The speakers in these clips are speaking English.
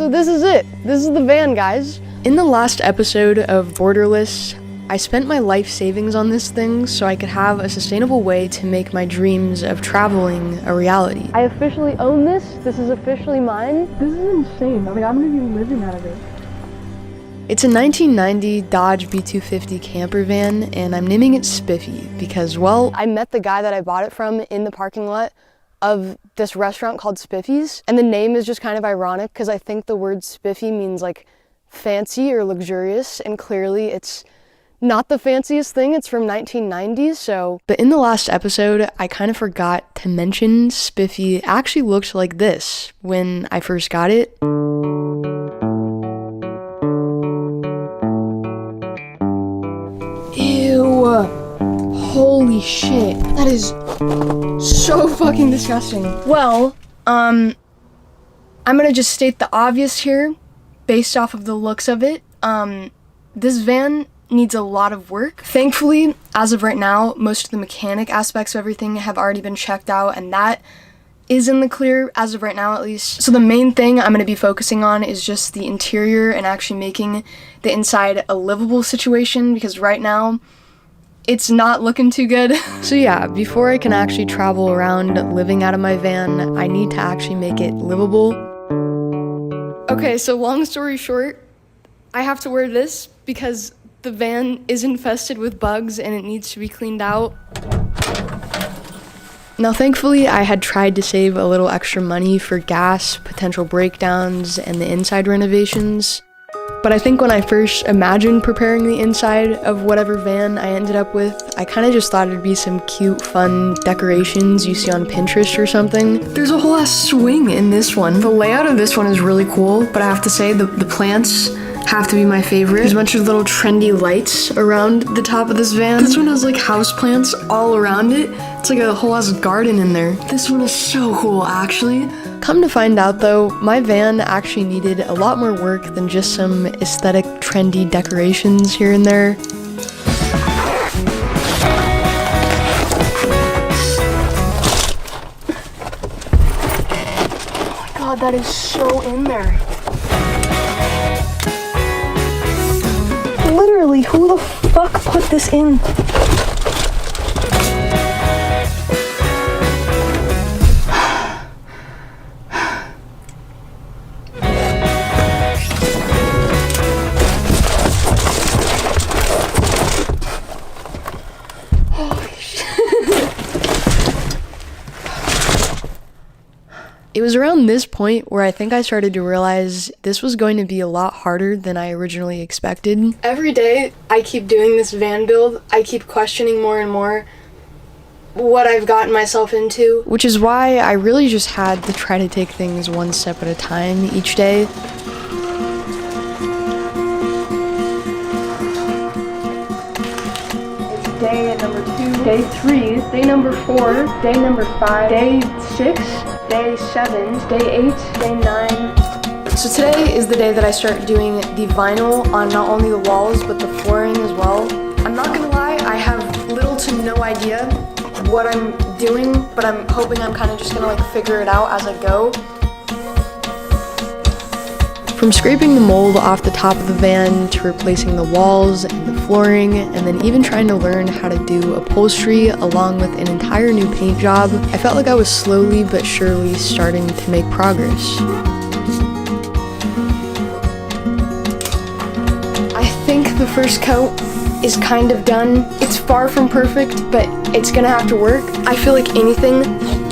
So this is it. This is the van, guys. In the last episode of Borderless, I spent my life savings on this thing so I could have a sustainable way to make my dreams of traveling a reality. I officially own this. This is officially mine. This is insane. I'm gonna be living out of it. It's a 1990 Dodge B250 camper van, and I'm naming it Spiffy because, well, I met the guy that I bought it from in the parking lot of this restaurant called Spiffy's, and the name is just kind of ironic because I think the word spiffy means like fancy or luxurious, and clearly it's not the fanciest thing. It's from 1990, so. But in the last episode, I kind of forgot to mention Spiffy actually looked like this when I first got it. Ew. Holy shit. That is so fucking disgusting. Well, I'm gonna just state the obvious here based off of the looks of it. This van needs a lot of work. Thankfully, as of right now, most of the mechanic aspects of everything have already been checked out, and that is in the clear as of right now at least. So the main thing I'm going to be focusing on is just the interior and actually making the inside a livable situation, because right now it's not looking too good. So yeah, before I can actually travel around living out of my van, I need to actually make it livable. Okay, so long story short, I have to wear this because the van is infested with bugs and it needs to be cleaned out. Now, thankfully, I had tried to save a little extra money for gas, potential breakdowns, and the inside renovations. But I think when I first imagined preparing the inside of whatever van I ended up with, I kind of just thought it'd be some cute, fun decorations you see on Pinterest or something. There's a whole ass swing in this one. The layout of this one is really cool, but I have to say the plants have to be my favorite. There's a bunch of little trendy lights around the top of this van. This one has like house plants all around it. It's like a whole ass garden in there. This one is so cool, actually. Come to find out though, my van actually needed a lot more work than just some aesthetic, trendy decorations here and there. Oh my god, that is so in there. Literally, who the fuck put this in? Holy shit. It was around this point where I think I started to realize this was going to be a lot harder than I originally expected. Every day I keep doing this van build, I keep questioning more and more what I've gotten myself into, which is why I really just had to try to take things one step at a time each day. It's day number 2, day 3, day number 4, day number 5, day 6, day 7, day 8, day 9. So today is the day that I start doing the vinyl on not only the walls but the flooring as well. I'm not gonna lie, I have little to no idea what I'm doing, but I'm hoping I'm kind of just gonna like figure it out as I go. From scraping the mold off the top of the van to replacing the walls and the flooring, and then even trying to learn how to do upholstery along with an entire new paint job, I felt like I was slowly but surely starting to make progress. I think the first coat is kind of done. It's far from perfect, but it's gonna have to work. I feel like anything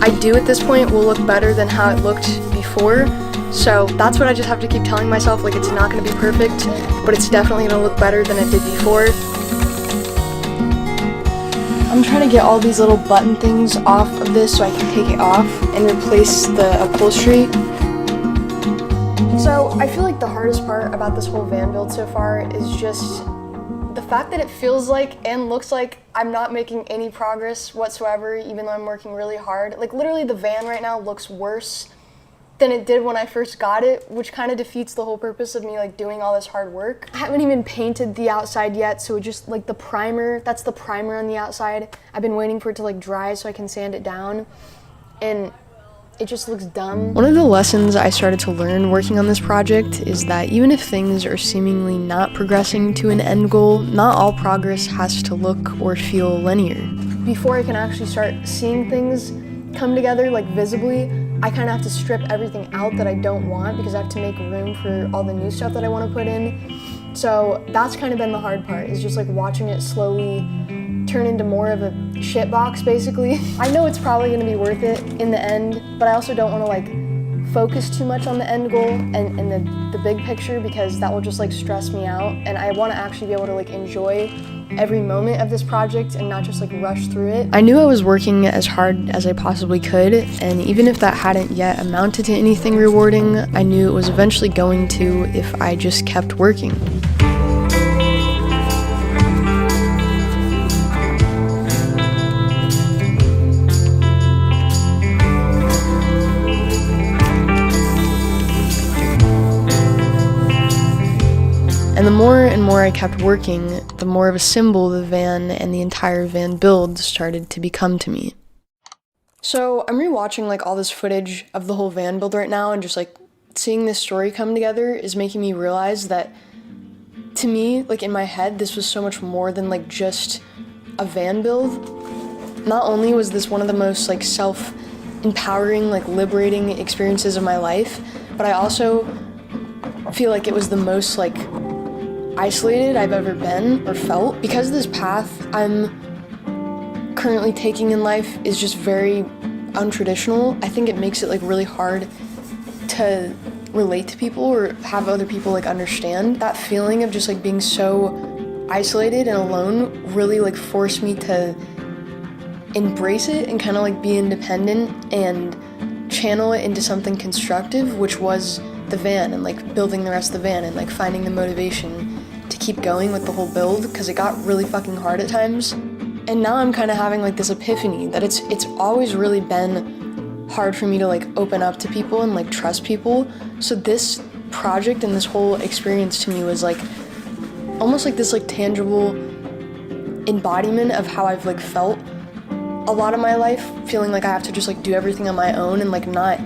I do at this point will look better than how it looked before. So that's what I just have to keep telling myself, like it's not gonna be perfect, but it's definitely gonna look better than it did before. I'm trying to get all these little button things off of this so I can take it off and replace the upholstery. So I feel like the hardest part about this whole van build so far is just the fact that it feels like and looks like I'm not making any progress whatsoever, even though I'm working really hard. Like literally the van right now looks worse than it did when I first got it, which kind of defeats the whole purpose of me like doing all this hard work. I haven't even painted the outside yet, so just like the primer, that's the primer on the outside. I've been waiting for it to like dry so I can sand it down. And it just looks dumb. One of the lessons I started to learn working on this project is that even if things are seemingly not progressing to an end goal, not all progress has to look or feel linear. Before I can actually start seeing things come together like visibly, I kind of have to strip everything out that I don't want because I have to make room for all the new stuff that I want to put in. So that's kind of been the hard part, is just like watching it slowly turn into more of a shitbox basically. I know it's probably going to be worth it in the end, but I also don't want to like focus too much on the end goal and the big picture, because that will just like stress me out, and I want to actually be able to like enjoy every moment of this project and not just like rush through it. I knew I was working as hard as I possibly could, and even if that hadn't yet amounted to anything rewarding, I knew it was eventually going to if I just kept working. And the more and more I kept working, the more of a symbol the van and the entire van build started to become to me. So I'm rewatching like all this footage of the whole van build right now, and just like seeing this story come together is making me realize that, to me, like in my head, this was so much more than like just a van build. Not only was this one of the most like self-empowering, like liberating experiences of my life, but I also feel like it was the most like isolated I've ever been or felt. Because this path I'm currently taking in life is just very untraditional, I think it makes it like really hard to relate to people or have other people like understand. That feeling of just like being so isolated and alone really like forced me to embrace it and kind of like be independent and channel it into something constructive, which was the van and like building the rest of the van and like finding the motivation to keep going with the whole build, because it got really fucking hard at times. And now I'm kind of having like this epiphany that it's always really been hard for me to like open up to people and like trust people. So this project and this whole experience to me was like almost like this like tangible embodiment of how I've like felt a lot of my life, feeling like I have to just like do everything on my own and like not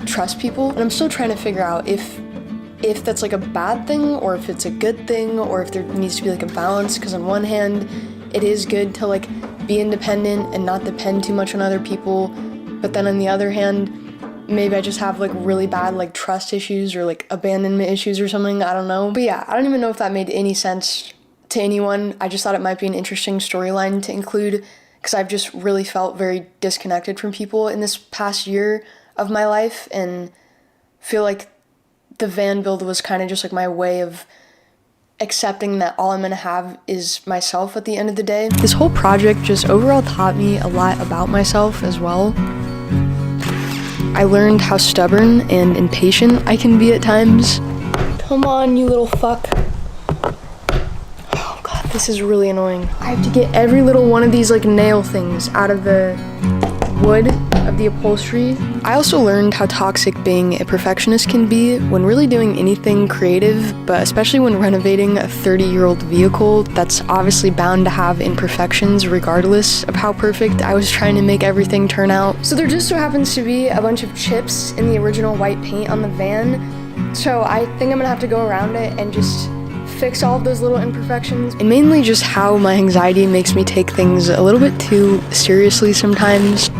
trust people. And I'm still trying to figure out if that's like a bad thing or if it's a good thing, or if there needs to be like a balance, because on one hand it is good to like be independent and not depend too much on other people, but then on the other hand maybe I just have like really bad like trust issues or like abandonment issues or something, I don't know. But yeah, I don't even know if that made any sense to anyone. I just thought it might be an interesting storyline to include, because I've just really felt very disconnected from people in this past year of my life, and feel like the van build was kind of just like my way of accepting that all I'm gonna have is myself at the end of the day. This whole project just overall taught me a lot about myself as well. I learned how stubborn and impatient I can be at times. Come on, you little fuck. Oh god, this is really annoying. I have to get every little one of these like nail things out of the wood of the upholstery. I also learned how toxic being a perfectionist can be when really doing anything creative, but especially when renovating a 30-year-old vehicle that's obviously bound to have imperfections regardless of how perfect I was trying to make everything turn out. So there just so happens to be a bunch of chips in the original white paint on the van, so I think I'm gonna have to go around it and just fix all of those little imperfections. And mainly just how my anxiety makes me take things a little bit too seriously sometimes.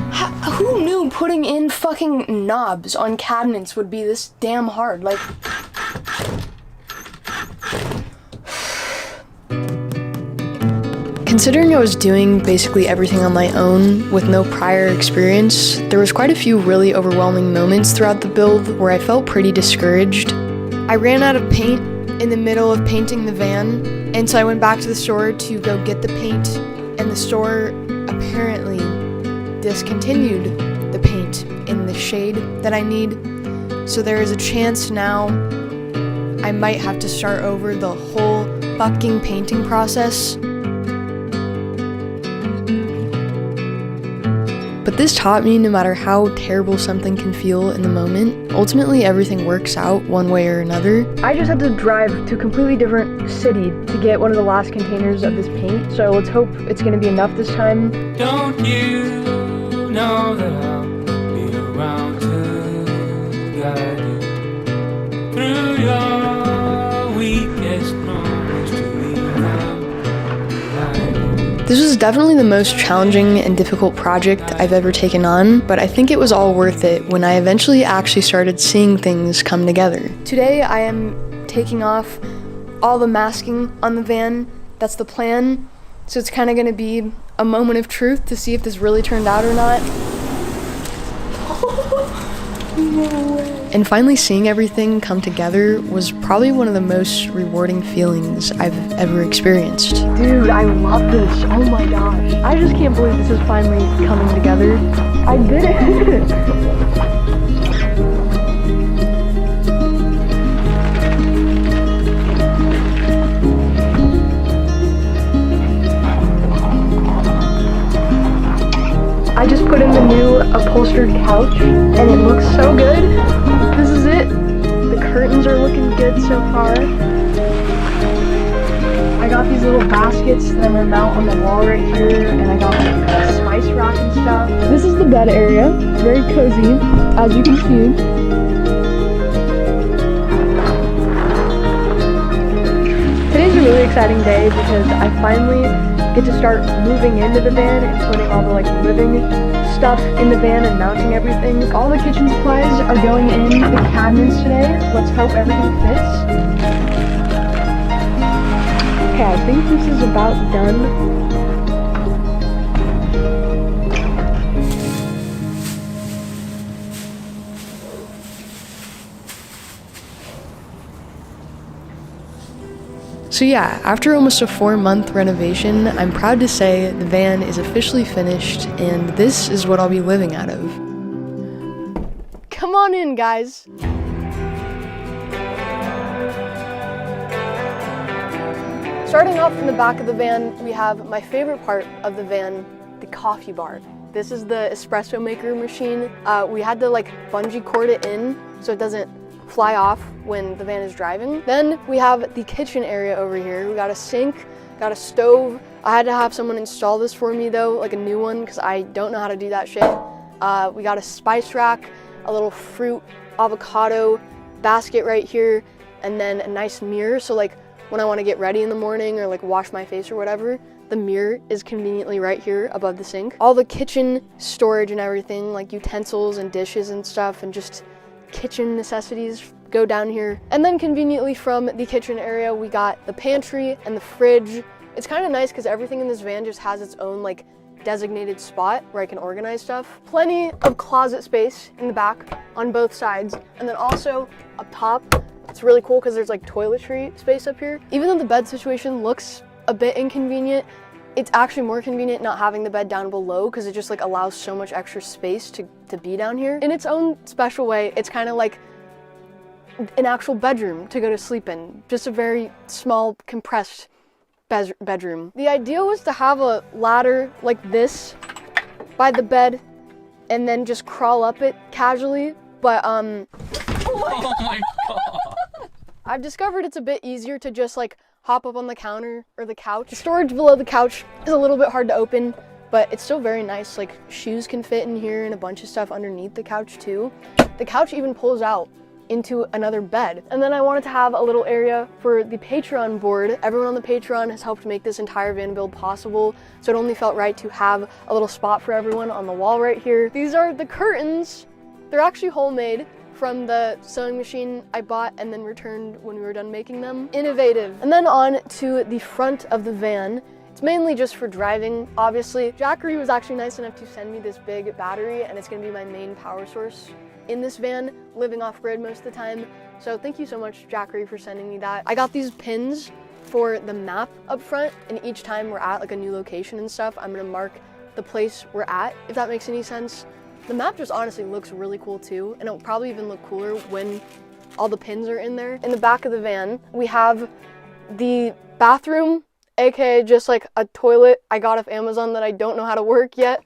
Who knew putting in fucking knobs on cabinets would be this damn hard? Like, considering I was doing basically everything on my own with no prior experience, there was quite a few really overwhelming moments throughout the build where I felt pretty discouraged. I ran out of paint in the middle of painting the van, and so I went back to the store to go get the paint, and the store apparently discontinued the paint in the shade that I need. So there is a chance now I might have to start over the whole fucking painting process. But this taught me no matter how terrible something can feel in the moment, ultimately everything works out one way or another. I just had to drive to a completely different city to get one of the last containers of this paint, so let's hope it's gonna be enough this time. Don't you know that I'll be around guide you through your weakest moments to leave them behind. This was definitely the most challenging and difficult project I've ever taken on, but I think it was all worth it when I eventually actually started seeing things come together. Today I am taking off all the masking on the van. That's the plan. So it's kind of going to be a moment of truth to see if this really turned out or not. No way. And finally seeing everything come together was probably one of the most rewarding feelings I've ever experienced. Dude, I love this. Oh my gosh. I just can't believe this is finally coming together. I did it. I just put in the new upholstered couch and it looks so good. This is it. The curtains are looking good so far. I got these little baskets that I'm gonna mount on the wall right here, and I got like a spice rack and stuff. This is the bed area. Very cozy, as you can see. Today's a really exciting day because I finally get to start moving into the van and putting all the like living stuff in the van and mounting everything. All the kitchen supplies are going in the cabinets today. Let's hope everything fits. Okay, I think this is about done. So yeah, after almost a 4-month renovation, I'm proud to say the van is officially finished and this is what I'll be living out of. Come on in, guys. Starting off in the back of the van, we have my favorite part of the van, the coffee bar. This is the espresso maker machine. We had to like bungee cord it in so it doesn't fly off when the van is driving. Then we have the kitchen area over here. We got a sink, got a stove. I had to have someone install this for me though, like a new one, because I don't know how to do that shit. We got a spice rack, a little fruit, avocado basket right here, and then a nice mirror. So like when I want to get ready in the morning or like wash my face or whatever, the mirror is conveniently right here above the sink. All the kitchen storage and everything, like utensils and dishes and stuff, and just kitchen necessities go down here. And then conveniently from the kitchen area, we got the pantry and the fridge. It's kind of nice because everything in this van just has its own like designated spot where I can organize stuff. Plenty of closet space in the back on both sides. And then also up top, it's really cool because there's like toiletry space up here. Even though the bed situation looks a bit inconvenient, it's actually more convenient not having the bed down below because it just like allows so much extra space to be down here. In its own special way, it's kind of like an actual bedroom to go to sleep in. Just a very small, compressed bedroom. The idea was to have a ladder like this by the bed and then just crawl up it casually, but oh my God. I've discovered it's a bit easier to just like hop up on the counter or the couch. The storage below the couch is a little bit hard to open, but it's still very nice. Like shoes can fit in here and a bunch of stuff underneath the couch too. The couch even pulls out into another bed. And then I wanted to have a little area for the Patreon board. Everyone on the Patreon has helped make this entire van build possible, so it only felt right to have a little spot for everyone on the wall right here. These are the curtains. They're actually homemade from the sewing machine I bought and then returned when we were done making them. Innovative. And then on to the front of the van. It's mainly just for driving, obviously. Jackery was actually nice enough to send me this big battery, and it's gonna be my main power source in this van, living off-grid most of the time. So thank you so much, Jackery, for sending me that. I got these pins for the map up front, and each time we're at like a new location and stuff, I'm gonna mark the place we're at, if that makes any sense. The map just honestly looks really cool too, and it'll probably even look cooler when all the pins are in there. In the back of the van, we have the bathroom, aka just like a toilet I got off Amazon that I don't know how to work yet.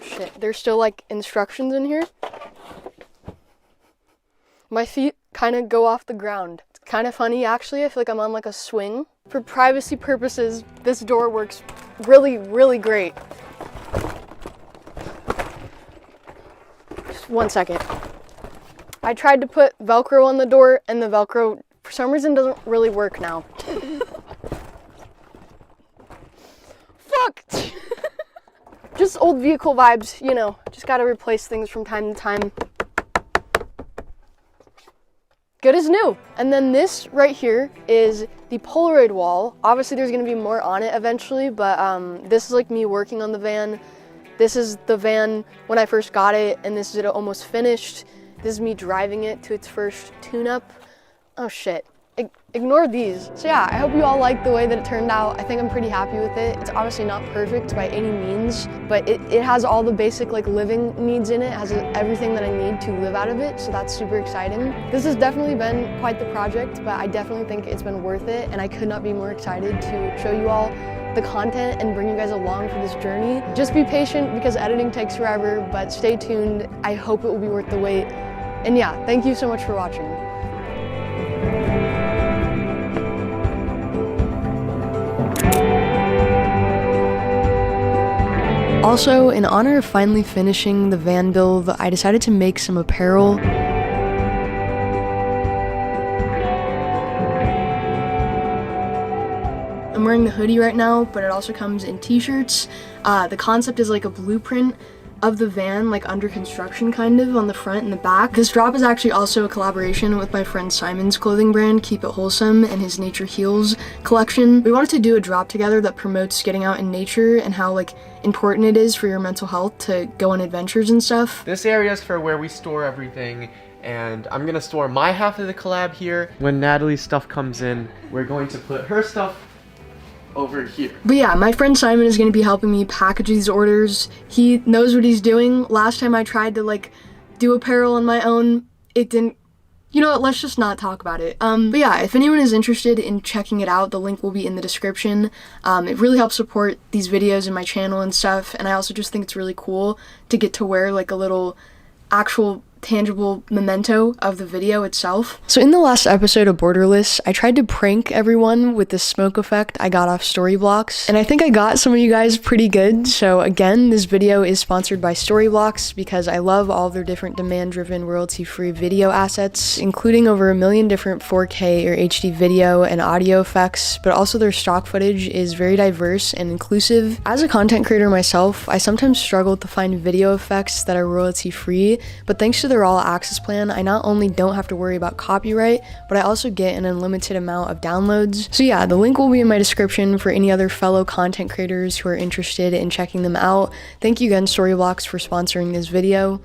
Shit, there's still like instructions in here. My feet kind of go off the ground. It's kind of funny actually, I feel like I'm on like a swing. For privacy purposes, this door works really, really great. Just 1 second. I tried to put Velcro on the door, and the Velcro, for some reason, doesn't really work now. Fuck! Just old vehicle vibes, you know. Just gotta replace things from time to time. Good as new. And then this right here is the Polaroid wall. Obviously, there's gonna be more on it eventually, but this is like me working on the van. This is the van when I first got it, and this is it almost finished. This is me driving it to its first tune-up. Oh shit. Ignore these. So yeah, I hope you all like the way that it turned out. I think I'm pretty happy with it. It's obviously not perfect by any means, but it has all the basic like living needs in it. It has everything that I need to live out of it, so that's super exciting. This has definitely been quite the project, but I definitely think it's been worth it, and I could not be more excited to show you all the content and bring you guys along for this journey. Just be patient because editing takes forever, but stay tuned. I hope it will be worth the wait. And yeah, thank you so much for watching. Also, in honor of finally finishing the van build, I decided to make some apparel. I'm wearing the hoodie right now, but it also comes in t-shirts. The concept is like a blueprint of the van, like under construction kind of, on the front and the back. This drop is actually also a collaboration with my friend Simon's clothing brand, Keep It Wholesome, and his Nature Heals collection. We wanted to do a drop together that promotes getting out in nature and how like important it is for your mental health to go on adventures and stuff. This area is for where we store everything, and I'm gonna store my half of the collab here. When Natalie's stuff comes in, we're going to put her stuff over here. But yeah, my friend Simon is going to be helping me package these orders. He knows what he's doing. Last time I tried to like do apparel on my own, it didn't, you know what, let's just not talk about it. But yeah, if anyone is interested in checking it out, the link will be in the description. It really helps support these videos and my channel and stuff, and I also just think it's really cool to get to wear like a little actual tangible memento of the video itself. So in the last episode of Borderless, I tried to prank everyone with the smoke effect I got off Storyblocks, and I think I got some of you guys pretty good. So again, this video is sponsored by Storyblocks because I love all their different demand-driven, royalty-free video assets, including over 1 million different 4K or HD video and audio effects, but also their stock footage is very diverse and inclusive. As a content creator myself, I sometimes struggle to find video effects that are royalty-free, but thanks to their all access plan, I not only don't have to worry about copyright, but I also get an unlimited amount of downloads. So yeah, the link will be in my description for any other fellow content creators who are interested in checking them out. Thank you again, Storyblocks, for sponsoring this video.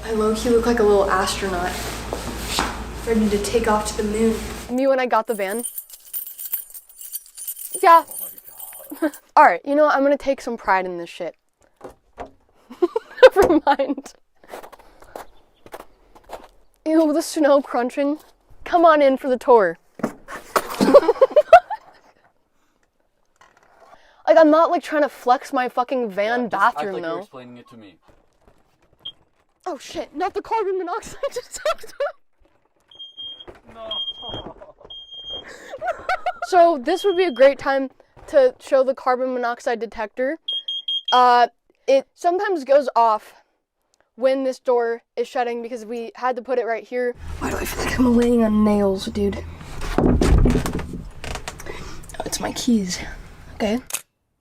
I low-key look like a little astronaut, ready to take off to the moon. Me when I got the van. Yeah. Oh alright, you know what? I'm gonna take some pride in this shit. Never mind. Ew, the snow crunching. Come on in for the tour. Like, I'm not like trying to flex my fucking van bathroom though. You're explaining it to me. Oh shit, not the carbon monoxide just talked about. No. So this would be a great time to show the carbon monoxide detector. It sometimes goes off when this door is shutting because we had to put it right here. Why do I feel like I'm laying on nails, dude? Oh, it's my keys. Okay.